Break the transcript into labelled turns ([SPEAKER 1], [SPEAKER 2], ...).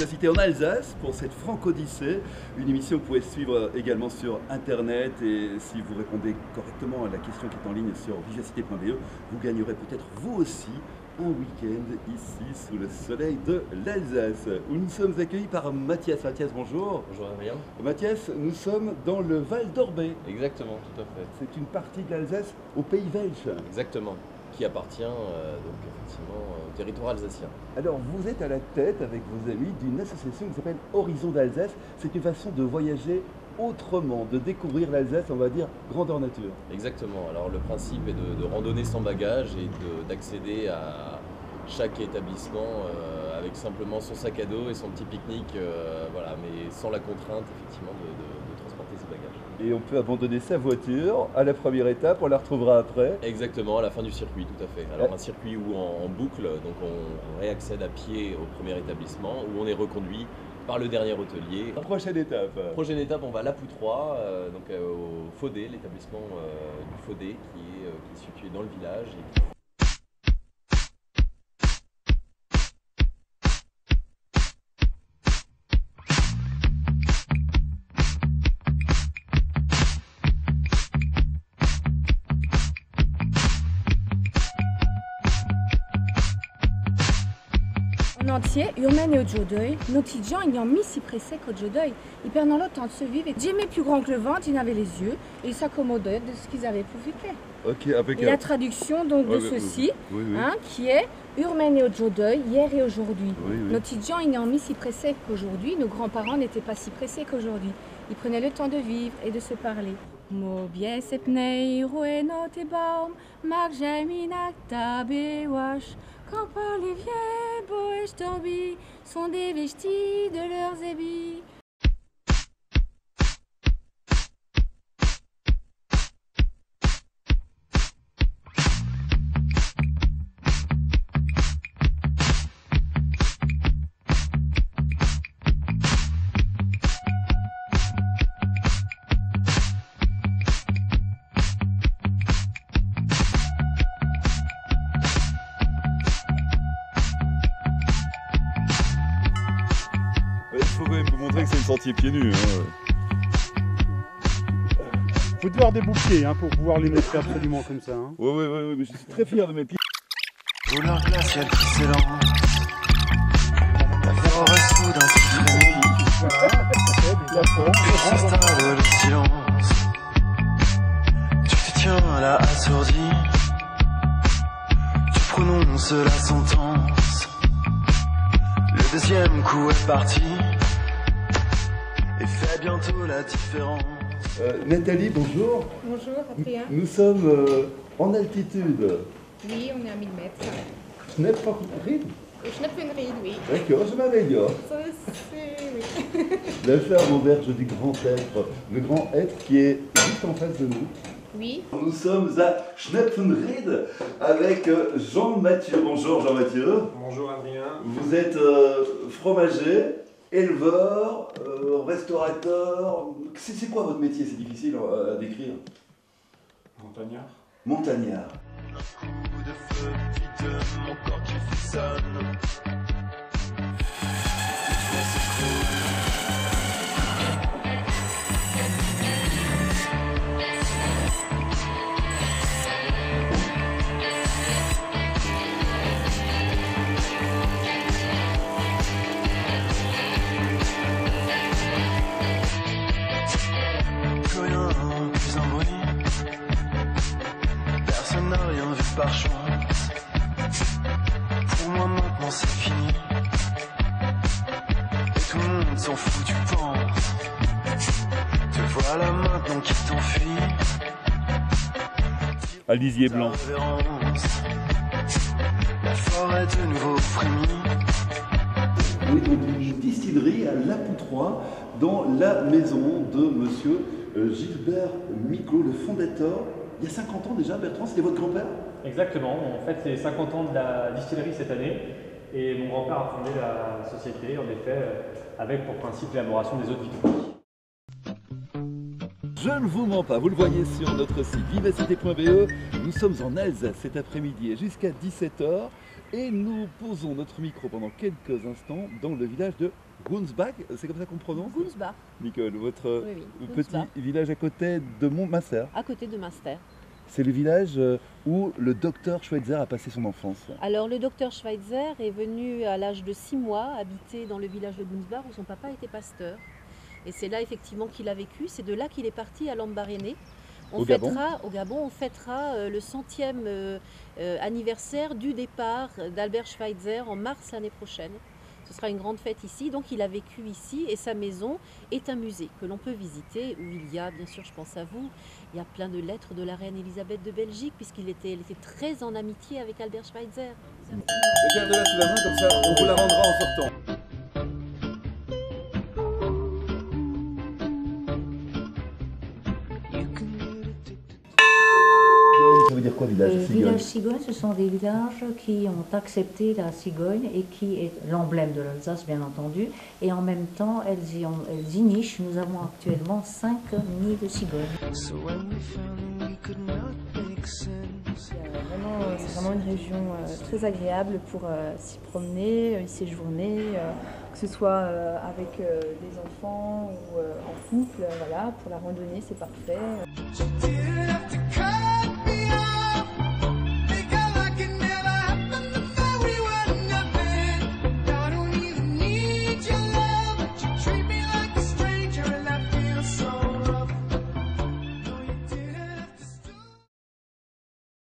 [SPEAKER 1] Vivacité en Alsace pour cette Francodyssée, une émission que vous pouvez suivre également sur internet et si vous répondez correctement à la question qui est en ligne sur vivacité.be, vous gagnerez peut-être vous aussi un week-end ici sous le soleil de l'Alsace où nous sommes accueillis par Mathias. Mathias, bonjour.
[SPEAKER 2] Bonjour Adrien.
[SPEAKER 1] Mathias, nous sommes dans le Val d'Orbais.
[SPEAKER 2] Exactement, tout à fait.
[SPEAKER 1] C'est une partie de l'Alsace au Pays Belge.
[SPEAKER 2] Exactement, qui appartient donc effectivement au territoire alsacien.
[SPEAKER 1] Alors vous êtes à la tête avec vos amis d'une association qui s'appelle Horizon d'Alsace. C'est une façon de voyager autrement, de découvrir l'Alsace, on va dire, grandeur nature.
[SPEAKER 2] Exactement, alors le principe est de randonner sans bagage et d'accéder à chaque établissement avec simplement son sac à dos et son petit pique-nique, voilà, mais sans la contrainte effectivement de transporter ses bagages.
[SPEAKER 1] Et on peut abandonner sa voiture à la première étape, on la retrouvera après.
[SPEAKER 2] Exactement, à la fin du circuit, tout à fait. Alors un circuit où en boucle, donc on réaccède à pied au premier établissement, où on est reconduit par le dernier hôtelier.
[SPEAKER 1] Prochaine étape.
[SPEAKER 2] Prochaine étape, on va à La Poutroie, donc au Faudet, l'établissement du Faudet qui est situé dans le village.
[SPEAKER 3] En entier, urmen et Odjodeuil, nos petits gens, ils n'ont mis si pressés qu'Odjodeuil. Ils perdent le temps de se vivre et Dieu plus grand que le ventre, ils avaient les yeux et ils s'accommodaient de ce qu'ils avaient profité.
[SPEAKER 1] Ok, avec
[SPEAKER 3] et la traduction donc de ceci, hein, qui est urmen et Odjodeuil, hier et aujourd'hui. Nos petits gens, ils n'ont mis si pressés qu'aujourd'hui, nos grands-parents n'étaient pas si pressés qu'aujourd'hui. Ils prenaient le temps de vivre et de se parler. Mo bies epnei rueno te baum, mag jaminak tabewash. Quand par les vieux boesch tombis sont dévestis de leurs ébis.
[SPEAKER 1] Il faut quand même vous montrer que c'est le sentier pieds nus.
[SPEAKER 4] Faut devoir des boucliers pour pouvoir les mettre absolument comme ça.
[SPEAKER 1] Oui, mais je suis très fier de mes pieds.
[SPEAKER 5] Couleur glaciale qui s'élance. La forêt soudain s'installe le silence. Tu te tiens là assourdi. Tu prononces la sentence. Le deuxième coup est parti et fait bientôt la différence.
[SPEAKER 1] Nathalie, bonjour.
[SPEAKER 6] Bonjour, Adrien.
[SPEAKER 1] Nous sommes en altitude.
[SPEAKER 6] Oui, on est à 1000 mètres.
[SPEAKER 1] Schnepfenried.
[SPEAKER 6] Schnepfenried, oui.
[SPEAKER 1] D'accord, je m'améliore.
[SPEAKER 6] Ça, c'est... oui.
[SPEAKER 1] La ferme auberge du grand être, le grand être qui est juste en face de nous.
[SPEAKER 6] Oui.
[SPEAKER 1] Nous sommes à Schnepfenried avec Jean-Mathieu. Bonjour Jean-Mathieu.
[SPEAKER 7] Bonjour Adrien.
[SPEAKER 1] Vous êtes fromager, éleveur, restaurateur. C'est quoi votre métier? C'est difficile à décrire.
[SPEAKER 7] Montagnard.
[SPEAKER 1] Montagnard.
[SPEAKER 5] Un coup de feu, puis de mon corps qui frissonne. Plus rien, plus un bruit. Personne n'a rien vu par chance. Pour moi maintenant c'est fini. Et tout le monde s'en fout, tu penses. Te voilà maintenant qui t'enfuis.
[SPEAKER 1] À lisier blanc.
[SPEAKER 5] La forêt de nouveau frémit.
[SPEAKER 1] On est dans une distillerie à La Poutroie, dans la maison de monsieur Gilbert Miclot, le fondateur. Il y a 50 ans déjà, Bertrand, c'était votre grand-père?
[SPEAKER 8] Exactement, en fait c'est 50 ans de la distillerie cette année et mon grand-père a fondé la société en effet avec pour principe l'élaboration des eaux de vie.
[SPEAKER 1] Je ne vous mens pas, vous le voyez sur notre site vivacité.be. Nous sommes en Alsace cet après-midi et jusqu'à 17 h et nous posons notre micro pendant quelques instants dans le village de Gunsbach. C'est comme ça qu'on prononce?
[SPEAKER 9] Gunsbach.
[SPEAKER 1] Nicole, votre petit
[SPEAKER 9] Gunsbach.
[SPEAKER 1] village à côté de Montmasser.
[SPEAKER 9] À côté de Münster.
[SPEAKER 1] C'est le village où le docteur Schweitzer a passé son enfance.
[SPEAKER 9] Alors le docteur Schweitzer est venu à l'âge de 6 mois habiter dans le village de Gunsbach où son papa était pasteur. Et c'est là effectivement qu'il a vécu, c'est de là qu'il est parti à Lambaréné. Au Gabon, on fêtera le 100e anniversaire du départ d'Albert Schweitzer en mars l'année prochaine. Ce sera une grande fête ici, donc il a vécu ici et sa maison est un musée que l'on peut visiter où il y a, bien sûr je pense à vous, il y a plein de lettres de la reine Elisabeth de Belgique puisqu'elle était très en amitié avec Albert Schweitzer.
[SPEAKER 1] Regardez-la sous la main comme ça, on vous la rendra en sortant. Ça veut dire quoi, village cigogne?
[SPEAKER 10] Village cigogne, ce sont des villages qui ont accepté la cigogne et qui est l'emblème de l'Alsace, bien entendu. Et en même temps, elles y nichent. Nous avons actuellement 5 nids de cigognes.
[SPEAKER 3] C'est vraiment une région très agréable pour s'y promener, y séjourner, que ce soit avec des enfants ou en couple. Voilà, pour la randonnée, c'est parfait.